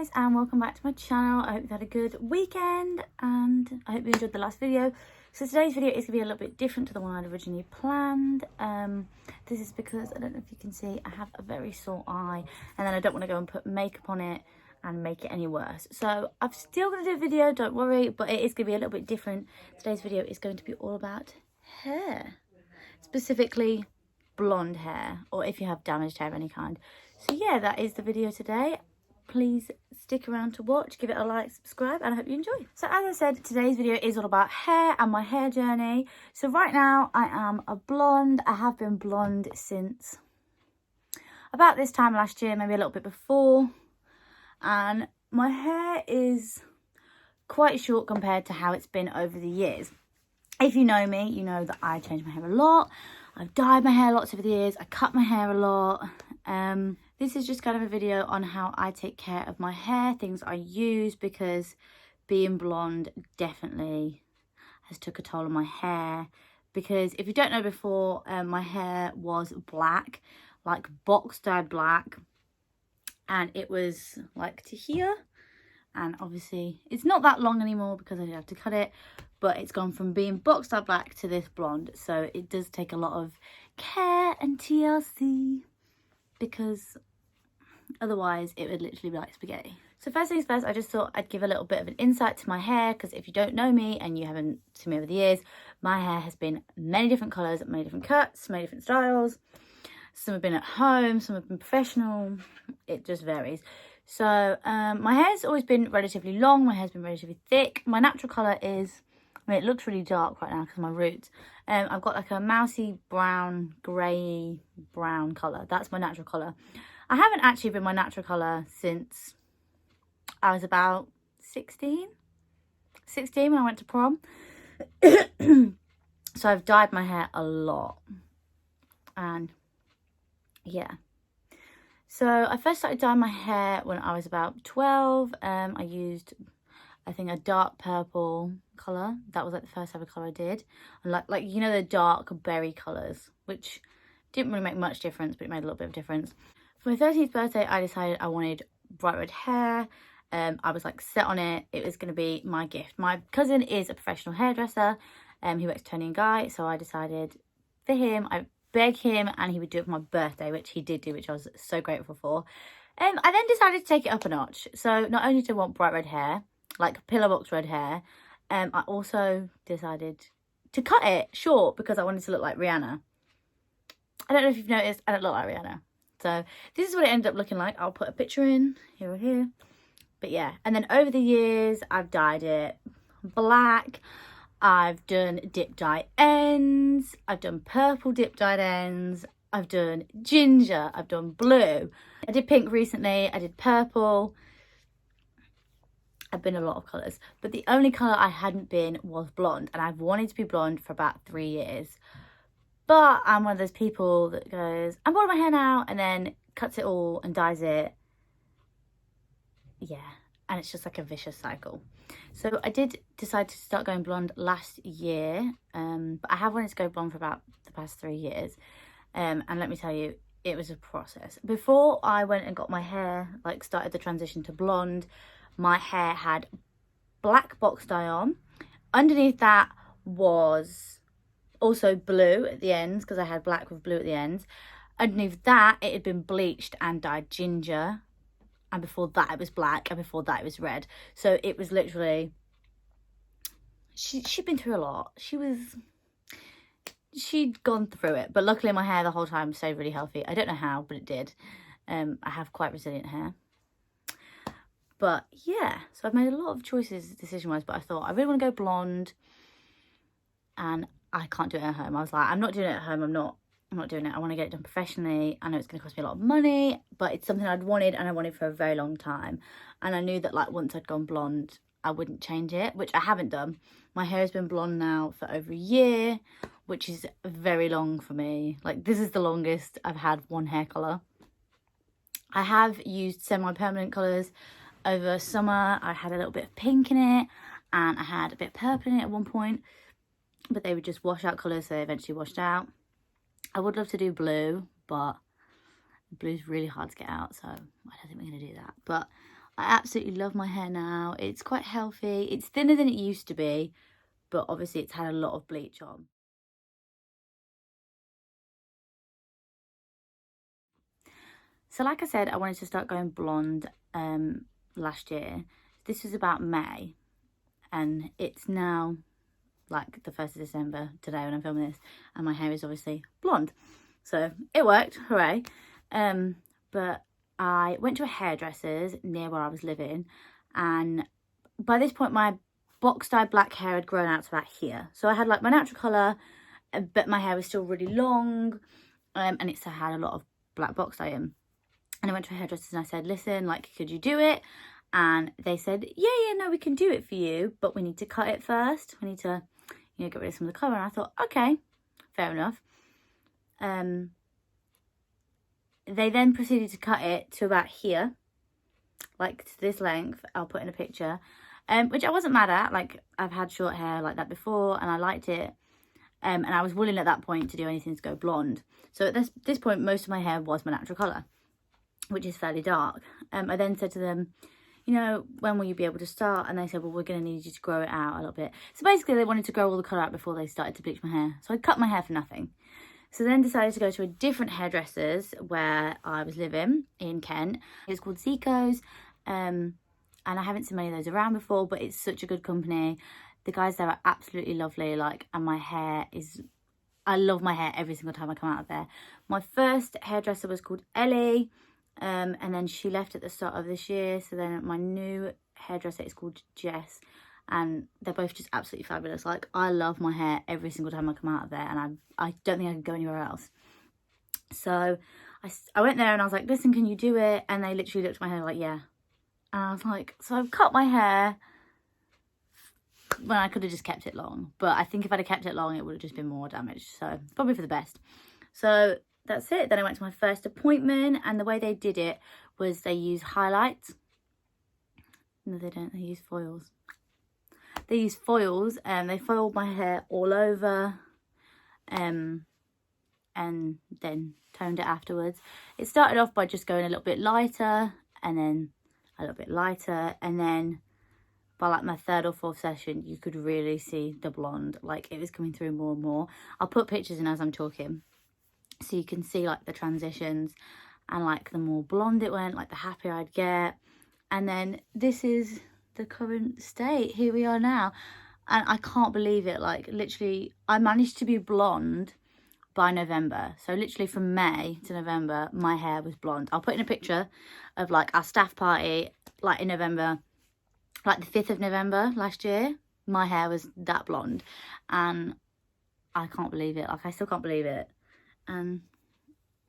guys, and welcome back to my channel. I hope you've had a good weekend and I hope you enjoyed the last video. So today's video is going to be a little bit different to the one I'd originally planned. This is because, I don't know if you can see, I have a very sore eye and then I don't want to go and put makeup on it and make it any worse. So I'm still going to do a video, don't worry, but it is going to be a little bit different. Today's video is going to be all about hair, specifically blonde hair, or if you have damaged hair of any kind. So yeah, that is the video today. Please stick around to watch, give it a like, subscribe, and I hope you enjoy. So as I said, today's video is all about hair and my hair journey. So right now I am a blonde. I have been blonde since about this time last year, maybe a little bit before, and my hair is quite short compared to how it's been over the years. If you know me, you know that I change my hair a lot. I've dyed my hair lots over the years. I cut my hair a lot. This is just kind of a video on how I take care of my hair, things I use, because being blonde definitely has took a toll on my hair. Because if you don't know before, my hair was black, like box dyed black, and it was like to here. And obviously it's not that long anymore because I did have to cut it, but it's gone from being box dyed black to this blonde. So it does take a lot of care and TLC, because otherwise it would literally be like spaghetti. So first things first, I just thought I'd give a little bit of an insight to my hair, because if you don't know me and you haven't seen me over the years, my hair has been many different colours, many different cuts, many different styles. Some have been at home, some have been professional. It just varies. So my hair's always been relatively long, my hair's been relatively thick. My natural colour is, I mean, it looks really dark right now because of my roots. I've got like a mousy brown, grey brown colour. That's my natural colour. I haven't actually been my natural colour since I was about 16 when I went to prom. So I've dyed my hair a lot. And yeah. So I first started dyeing my hair when I was about 12. I used, I think, a dark purple colour. That was like the first ever colour I did. And like you know, the dark berry colours, which didn't really make much difference, but it made a little bit of difference. For my 13th birthday, I decided I wanted bright red hair. I was like set on it. It was going to be my gift. My cousin is a professional hairdresser. He works Tony and Guy. So I decided for him, I begged him, and he would do it for my birthday, which he did do, which I was so grateful for. I then decided to take it up a notch. So not only did I want bright red hair, like pillow box red hair, I also decided to cut it short because I wanted to look like Rihanna. I don't know if you've noticed, I don't look like Rihanna. So this is what it ended up looking like. I'll put a picture in here or here. But yeah, and then over the years, I've dyed it black. I've done dip dye ends. I've done purple dip dyed ends. I've done ginger. I've done blue. I did pink recently. I did purple. I've been a lot of colours, but the only colour I hadn't been was blonde, and I've wanted to be blonde for about 3 years. But I'm one of those people that goes, I'm bored of my hair now, and then cuts it all and dyes it. Yeah, and it's just like a vicious cycle. So I did decide to start going blonde last year, but I have wanted to go blonde for about the past 3 years. And let me tell you, it was a process. Before I went and got my hair, like started the transition to blonde, my hair had black box dye on. Underneath that was also blue at the ends, because I had black with blue at the ends. Underneath that, it had been bleached and dyed ginger. And before that, it was black. And before that, it was red. So it was literally, she'd been through a lot. She'd gone through it. But luckily, my hair the whole time stayed really healthy. I don't know how, but it did. I have quite resilient hair. But yeah, so I've made a lot of choices decision-wise, but I thought I really want to go blonde, and I can't do it at home. I was like, I'm not doing it at home. I'm not doing it. I want to get it done professionally. I know it's going to cost me a lot of money, but it's something I'd wanted, and I wanted for a very long time. And I knew that like once I'd gone blonde, I wouldn't change it, which I haven't done. My hair has been blonde now for over a year, which is very long for me. Like, this is the longest I've had one hair colour. I have used semi-permanent colours over summer. I had a little bit of pink in it, and I had a bit of purple in it at one point, but they would just wash out colours, so they eventually washed out. I would love to do blue, but blue's really hard to get out, so I don't think we're going to do that. But I absolutely love my hair now. It's quite healthy. It's thinner than it used to be, but obviously it's had a lot of bleach on. So like I said, I wanted to start going blonde last year. This was about May, and it's now like the 1st of December today when I'm filming this, and my hair is obviously blonde. So it worked, hooray. But I went to a hairdresser's near where I was living, and by this point my box dye black hair had grown out to about here. So I had like my natural colour, but my hair was still really long, and it still had a lot of black box dye in. And I went to a hairdresser and I said, listen, like, could you do it? And they said, yeah, no, we can do it for you, but we need to cut it first. We need to, you know, get rid of some of the colour. And I thought, okay, fair enough. They then proceeded to cut it to about here, like to this length. I'll put in a picture, which I wasn't mad at. Like, I've had short hair like that before and I liked it. And I was willing at that point to do anything to go blonde. So at this point, most of my hair was my natural colour, which is fairly dark. I then said to them, you know, when will you be able to start? And they said, well, we're going to need you to grow it out a little bit. So basically they wanted to grow all the colour out before they started to bleach my hair. So I cut my hair for nothing. So then decided to go to a different hairdresser's where I was living in Kent. It was called Zico's. And I haven't seen many of those around before, but it's such a good company. The guys there are absolutely lovely. Like, and my hair is, I love my hair every single time I come out of there. My first hairdresser was called Ellie. And then she left at the start of this year. So then my new hairdresser is called Jess, and they're both just absolutely fabulous. Like, I love my hair every single time I come out of there, and I don't think I could go anywhere else. So I went there and I was like, listen, can you do it? And they literally looked at my hair like, yeah. And I was like, so I've cut my hair when I could have just kept it long, but I think if I'd have kept it long it would have just been more damaged, so probably for the best. So that's it. Then I went to my first appointment, and the way they did it was they use highlights. No, they don't. They use foils. They use foils, and they foiled my hair all over, and then toned it afterwards. It started off by just going a little bit lighter, and then a little bit lighter, and then by like my 3rd or 4th session, you could really see the blonde. Like, it was coming through more and more. I'll put pictures in as I'm talking, so you can see like the transitions, and like the more blonde it went, like the happier I'd get. And then this is the current state. Here we are now, and I can't believe it. Like, literally I managed to be blonde by November. So literally from May to November my hair was blonde. I'll put in a picture of like our staff party, like in November, like the 5th of November last year. My hair was that blonde, and I can't believe it. Like, I still can't believe it. And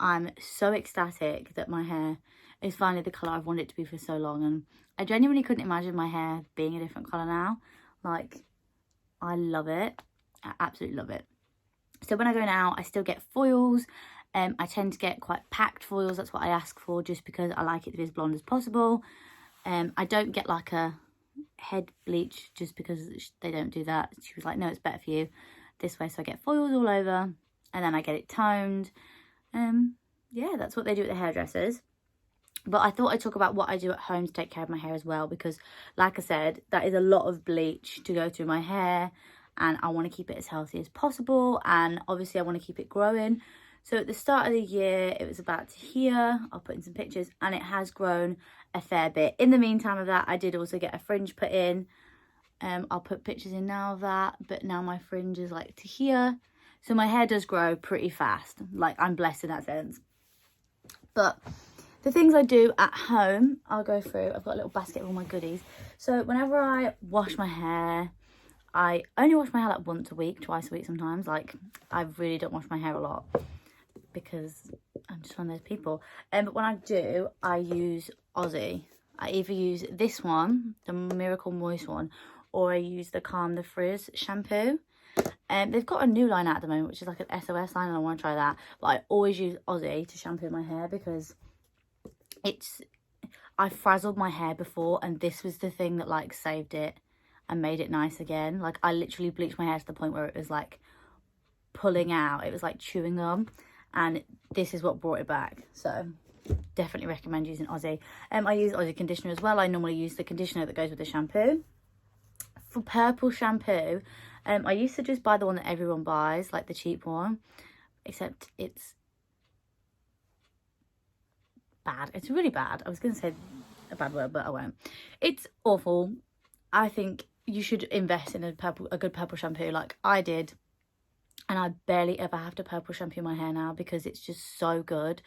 I'm so ecstatic that my hair is finally the colour I've wanted it to be for so long. And I genuinely couldn't imagine my hair being a different colour now. Like, I love it. I absolutely love it. So when I go now, I still get foils. I tend to get quite packed foils. That's what I ask for, just because I like it to be as blonde as possible. I don't get like a head bleach just because they don't do that. She was like, no, it's better for you this way. So I get foils all over, and then I get it toned. Yeah, that's what they do at the hairdressers. But I thought I'd talk about what I do at home to take care of my hair as well, because like I said, that is a lot of bleach to go through my hair, and I want to keep it as healthy as possible, and obviously I want to keep it growing. So at the start of the year, it was about to here. I'll put in some pictures, and it has grown a fair bit. In the meantime of that, I did also get a fringe put in. I'll put pictures in now of that, but now my fringe is like to here. So my hair does grow pretty fast. Like, I'm blessed in that sense. But the things I do at home, I'll go through. I've got a little basket of all my goodies. So whenever I wash my hair, I only wash my hair like once a week, twice a week sometimes. Like, I really don't wash my hair a lot because I'm just one of those people. But when I do, I use Aussie. I either use this one, the Miracle Moist one, or I use the Calm the Frizz shampoo. They've got a new line out at the moment, which is like an SOS line, and I want to try that. But I always use Aussie to shampoo my hair because I frazzled my hair before, and this was the thing that like saved it and made it nice again. Like, I literally bleached my hair to the point where it was like pulling out. It was like chewing gum, and this is what brought it back. So definitely recommend using Aussie. I use Aussie conditioner as well. I normally use the conditioner that goes with the shampoo. For purple shampoo, I used to just buy the one that everyone buys, like the cheap one, except it's bad. It's really bad. I was going to say a bad word, but I won't. It's awful. I think you should invest in a good purple shampoo like I did, and I barely ever have to purple shampoo my hair now because it's just so good.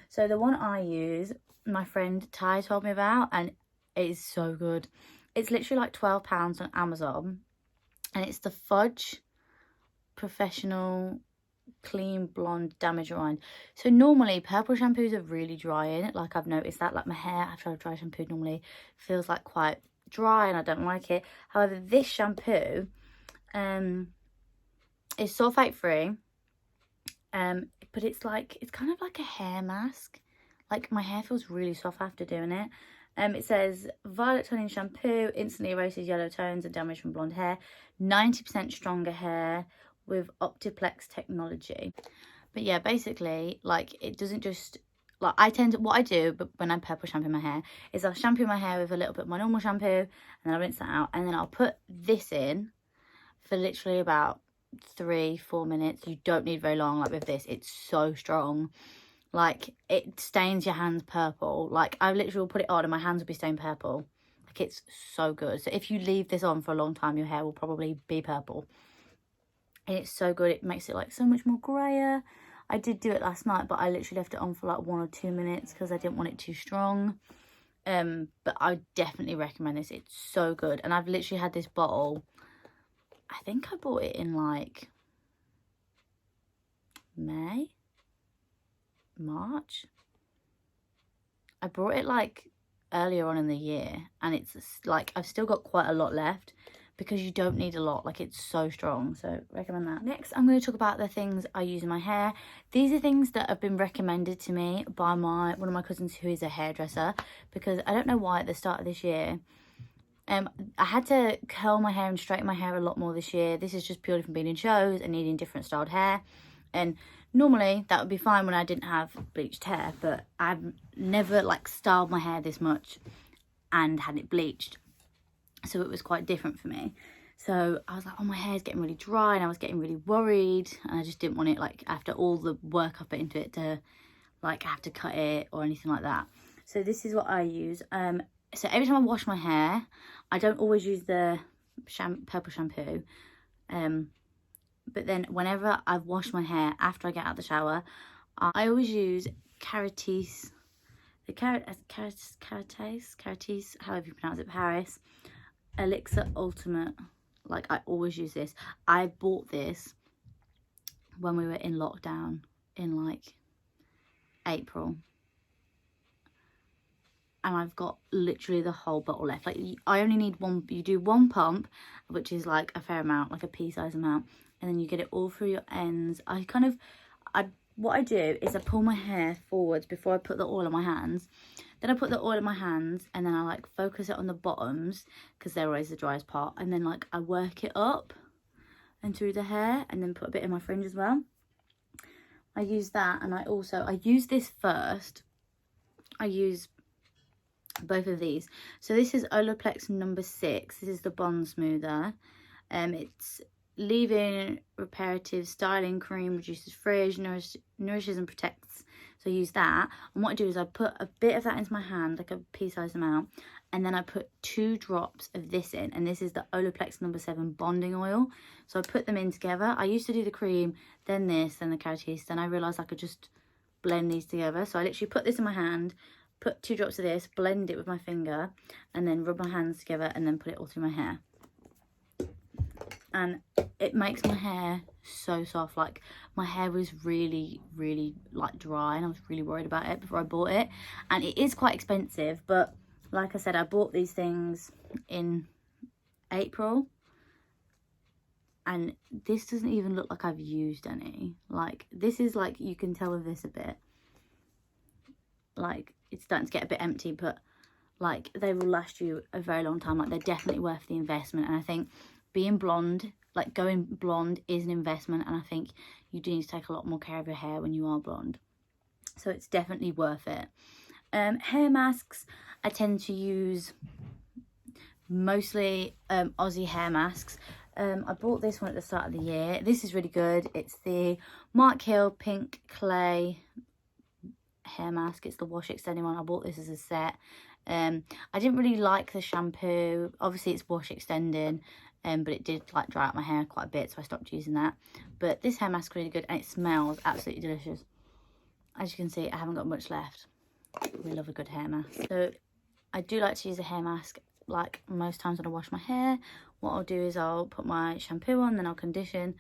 So the one I use, my friend Ty told me about, and it is so good. It's literally like £12 on Amazon, and it's the Fudge Professional Clean Blonde Damage Rewind. So normally purple shampoos are really dry in it, like I've noticed that, like my hair after I've dry shampooed normally feels like quite dry and I don't like it. However, this shampoo is sulfate free, but it's kind of like a hair mask. Like my hair feels really soft after doing it. It says violet toning shampoo instantly erases yellow tones and damage from blonde hair, 90% stronger hair with Optiplex technology. But yeah, basically, like, it doesn't just, like, what I do but when I purple shampoo my hair is I'll shampoo my hair with a little bit of my normal shampoo, and then I'll rinse that out, and then I'll put this in for literally about 3-4 minutes. You don't need very long. Like with this, it's so strong, like it stains your hands purple. Like I literally will put it on and my hands will be stained purple. Like it's so good. So if you leave this on for a long time, your hair will probably be purple. And it's so good. It makes it like so much more grayer. I did do it last night, but I literally left it on for like 1 or 2 minutes because I didn't want it too strong. But I definitely recommend this. It's so good. And I've literally had this bottle, I think I bought it in like March. I brought it like earlier on in the year, and it's like I've still got quite a lot left because you don't need a lot. Like it's so strong, so recommend that. Next, I'm going to talk about the things I use in my hair. These are things that have been recommended to me by one of my cousins who is a hairdresser, because I don't know why at the start of this year I had to curl my hair and straighten my hair a lot more this year. This is just purely from being in shows and needing different styled hair, and normally that would be fine when I didn't have bleached hair, but I've never like styled my hair this much and had it bleached, so it was quite different for me. So I was like, oh, my hair's getting really dry, and I was getting really worried, and I just didn't want it, like after all the work I put into it, to like have to cut it or anything like that. So this is what I use. So every time I wash my hair, I don't always use the purple shampoo, but then whenever I've washed my hair after I get out of the shower, I always use Caratis, however you pronounce it, Paris Elixir Ultimate. Like I always use this. I bought this when we were in lockdown in like April, and I've got literally the whole bottle left. Like I only need one. You do one pump, which is like a fair amount, like a pea-sized amount, and then you get it all through your ends. What I do is I pull my hair forwards before I put the oil on my hands. Then I put the oil in my hands, and then I like focus it on the bottoms because they're always the driest part, and then like I work it up and through the hair, and then put a bit in my fringe as well. I use that, and I use this first. I use both of these. So this is Olaplex number 6. This is the bond smoother. It's leave-in reparative styling cream, reduces frizz, nourishes and protects. So I use that, and what I do is I put a bit of that into my hand, like a pea-sized amount, and then I put 2 drops of this in, and this is the Olaplex number 7 bonding oil. So I put them in together. I used to do the cream, then this, then the Caratis, then I realised I could just blend these together. So I literally put this in my hand, put 2 drops of this, blend it with my finger, and then rub my hands together, and then put it all through my hair. And it makes my hair so soft. Like my hair was really like dry, and I was really worried about it before I bought it, and it is quite expensive, but like I said, I bought these things in April, and this doesn't even look like I've used any. Like this is like, you can tell with this a bit, like it's starting to get a bit empty, but like they will last you a very long time. Like they're definitely worth the investment, and I think being blonde, like going blonde, is an investment, and I think you do need to take a lot more care of your hair when you are blonde, so it's definitely worth it. Hair masks, I tend to use mostly Aussie hair masks. I bought this one at the start of the year. This is really good. It's the Mark Hill Pink Clay hair mask. It's the wash extending one. I bought this as a set. I didn't really like the shampoo. Obviously it's wash extending, but it did like dry out my hair quite a bit, so I stopped using that. But this hair mask is really good, and it smells absolutely delicious. As you can see, I haven't got much left. We love a good hair mask. So I do like to use a hair mask like most times when I wash my hair. What I'll do is I'll put my shampoo on, then I'll condition,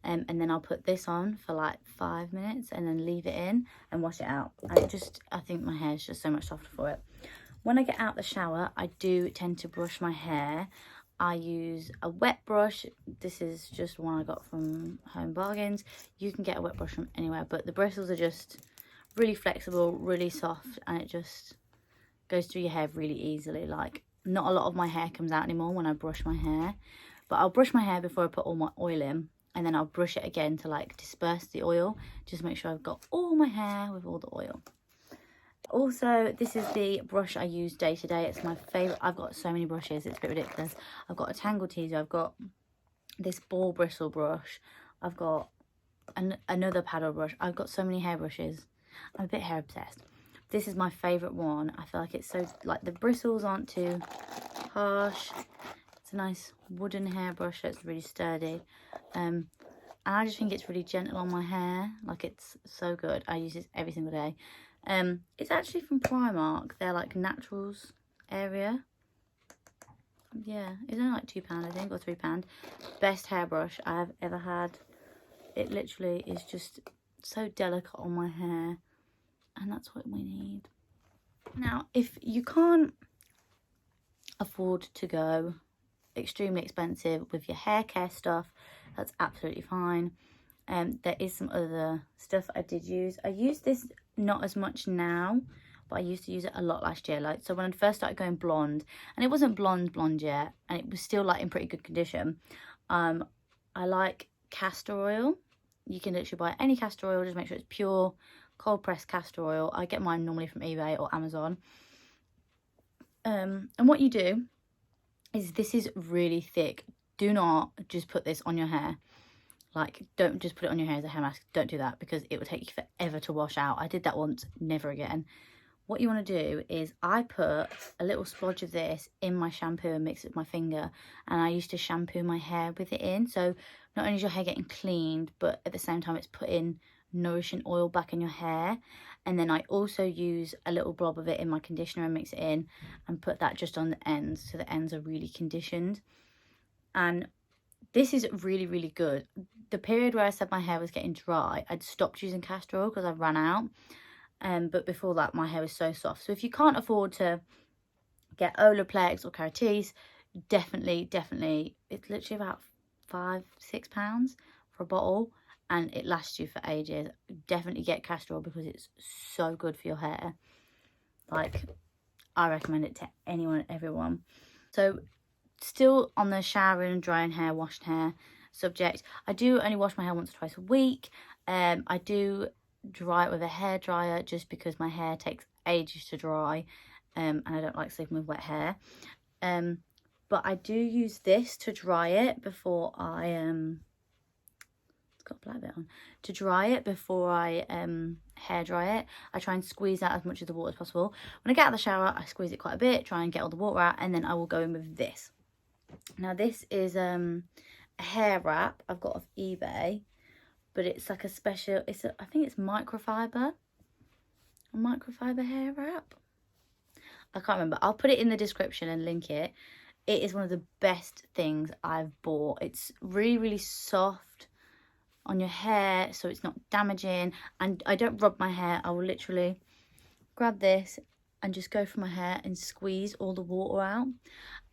and then I'll put this on for like 5 minutes and then leave it in and wash it out. And I think my hair is just so much softer for it. When I get out the shower, I do tend to brush my hair. I use a wet brush. This is just one I got from Home Bargains. You can get a wet brush from anywhere, but the bristles are just really flexible, really soft, and it just goes through your hair really easily. Like, not a lot of my hair comes out anymore when I brush my hair, but I'll brush my hair before I put all my oil in, and then I'll brush it again to like disperse the oil, just make sure I've got all my hair with all the oil. Also, this is the brush I use day to day. It's my favorite. I've got so many brushes, it's a bit ridiculous. I've got a tangle teaser, I've got this ball bristle brush, I've got another paddle brush. I've got so many hair brushes. I'm a bit hair obsessed. This is my favorite one. I feel like it's so, like, the bristles aren't too harsh. It's a nice wooden hairbrush that's really sturdy. And I just think it's really gentle on my hair. Like, it's so good. I use this every single day. It's actually from Primark. They're like naturals area. Yeah, it's only like £2 I think, or £3. Best hairbrush I have ever had. It literally is just so delicate on my hair, and that's what we need. Now, if you can't afford to go extremely expensive with your hair care stuff, that's absolutely fine. There is some other stuff I did use. I use this not as much now, but I used to use it a lot last year. Like, so when I first started going blonde, and it wasn't blonde yet, and it was still like in pretty good condition, I like castor oil. You can literally buy any castor oil, just make sure it's pure cold pressed castor oil. I get mine normally from eBay or Amazon. And what you do is, this is really thick. Do not just put this on your hair. Like, don't just put it on your hair as a hair mask. Don't do that, because it will take you forever to wash out. I did that once, never again. What you want to do is, I put a little splodge of this in my shampoo and mix it with my finger, and I used to shampoo my hair with it in. So not only is your hair getting cleaned, but at the same time it's putting nourishing oil back in your hair. And then I also use a little blob of it in my conditioner and mix it in and put that just on the ends, so the ends are really conditioned. And this is really, really good. The period where I said my hair was getting dry, I'd stopped using castor oil because I ran out. But before that, my hair was so soft. So if you can't afford to get Olaplex or Caratis, definitely, it's literally about £5-6 for a bottle, and it lasts you for ages. Definitely get castor oil because it's so good for your hair. Like, I recommend it to anyone and everyone. So still on the showering and drying hair, washed hair subject, I do only wash my hair once or twice a week. I do dry it with a hair dryer just because my hair takes ages to dry, and I don't like sleeping with wet hair. But I do use this to dry it before I it's got a black bit on, to dry it before I hair dry it. I try and squeeze out as much of the water as possible. When I get out of the shower, I squeeze it quite a bit, try and get all the water out, and then I will go in with this. Now, this is a hair wrap I've got off eBay, but it's like a special, I think it's microfiber, a microfiber hair wrap. I can't remember. I'll put it in the description and link it. It is one of the best things I've bought. It's really, really soft on your hair, so it's not damaging, and I don't rub my hair. I will literally grab this and just go through my hair and squeeze all the water out,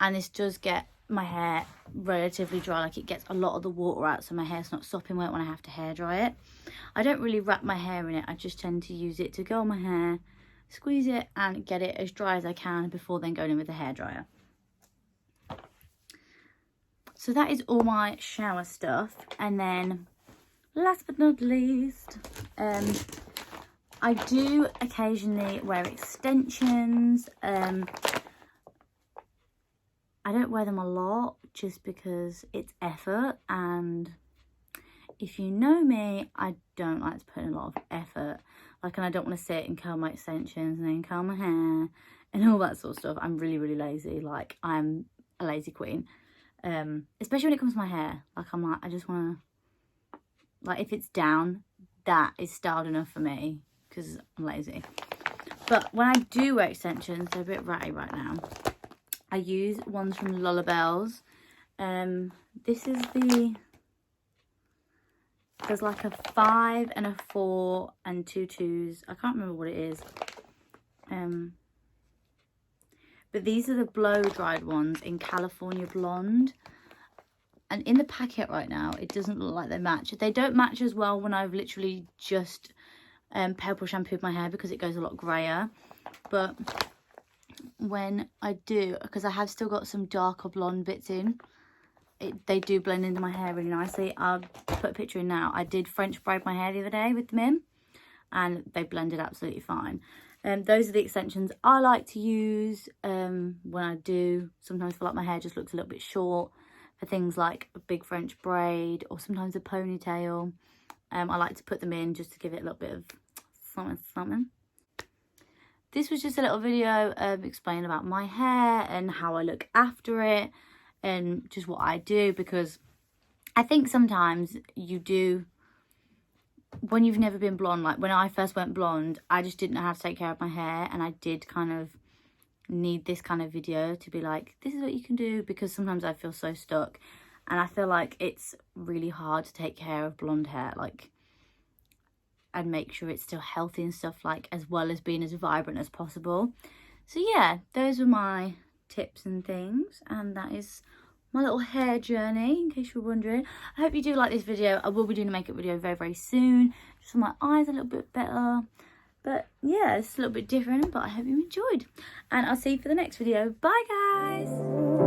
and this does get my hair relatively dry. Like, it gets a lot of the water out, so my hair's not sopping wet when I have to hair dry it. I don't really wrap my hair in it. I just tend to use it to go on my hair, squeeze it, and get it as dry as I can before then going in with the hairdryer. So that is all my shower stuff. And then last but not least, I do occasionally wear extensions. I don't wear them a lot just because it's effort, and if you know me, I don't like to put in a lot of effort. Like, and I don't want to sit and curl my extensions and then curl my hair and all that sort of stuff. I'm really, really lazy. Like, I'm a lazy queen. Especially when it comes to my hair. Like, I'm like, I just want to, like, if it's down, that is styled enough for me because I'm lazy. But when I do wear extensions, they're a bit ratty right now. I use ones from Olaplex. This is there's like a 5 and a 4 and 2 2s. I can't remember what it is. But these are the blow dried ones in California Blonde. And in the packet right now, it doesn't look like they match. They don't match as well when I've literally just purple shampooed my hair because it goes a lot grayer. But when I do, because I have still got some darker blonde bits in, they do blend into my hair really nicely. I'll put a picture in now. I did French braid my hair the other day with them in, and they blended absolutely fine. Those are the extensions I like to use when I do sometimes feel like my hair just looks a little bit short, for things like a big French braid or sometimes a ponytail. I like to put them in just to give it a little bit of something. This was just a little video explaining about my hair and how I look after it and just what I do, because I think sometimes you do, when you've never been blonde, like when I first went blonde, I just didn't know how to take care of my hair, and I did kind of need this kind of video to be like, this is what you can do, because sometimes I feel so stuck, and I feel like it's really hard to take care of blonde hair, like, and make sure it's still healthy and stuff, like, as well as being as vibrant as possible. So yeah, those were my tips and things, and that is my little hair journey, in case you're wondering. I hope you do like this video. I will be doing a makeup video very, very soon, just for my eyes a little bit better. But yeah, it's a little bit different, but I hope you enjoyed. And I'll see you for the next video. Bye, guys.